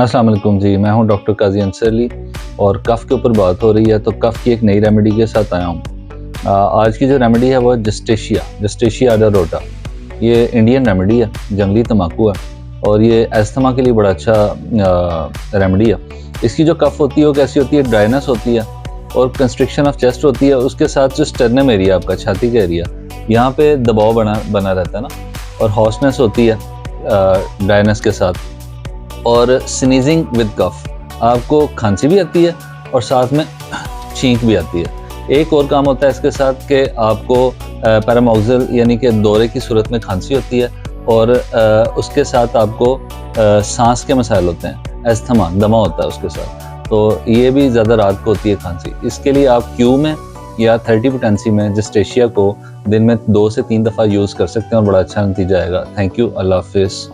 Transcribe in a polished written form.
अस्सलाम वालेकुम जी, मैं हूं डॉक्टर काजी अंसर अली और कफ़ के ऊपर बात हो रही है तो कफ़ की एक नई रेमेडी के साथ आया हूं। आज की जो रेमेडी है वो जस्टेशिया अडारोटा। ये इंडियन रेमेडी है, जंगली तम्बाकू है और ये अस्थमा के लिए बड़ा अच्छा रेमेडी है। इसकी जो कफ़ होती है वो कैसी होती है, ड्राइनेस होती है और कंस्ट्रिक्शन ऑफ चेस्ट होती है। उसके साथ जो स्टर्नम एरिया, आपका छाती का एरिया, यहाँ पे दबाव बना रहता है ना, और हॉर्सनेस होती है ड्राइनेस के साथ, और स्नीजिंग विद कफ, आपको खांसी भी आती है और साथ में छींक भी आती है। एक और काम होता है इसके साथ कि आपको पैरामॉक्सिल यानी कि दौरे की सूरत में खांसी होती है और उसके साथ आपको सांस के मसाइल होते हैं, अस्थमा, दमा होता है उसके साथ, तो ये भी ज़्यादा रात को होती है खांसी। इसके लिए आप क्यू में या 30 पोटेंसी में जस्टेशिया को दिन में 2 से 3 दफ़ा यूज़ कर सकते हैं और बड़ा अच्छा नतीजा आएगा। थैंक यू, अल्लाह हाफिज़।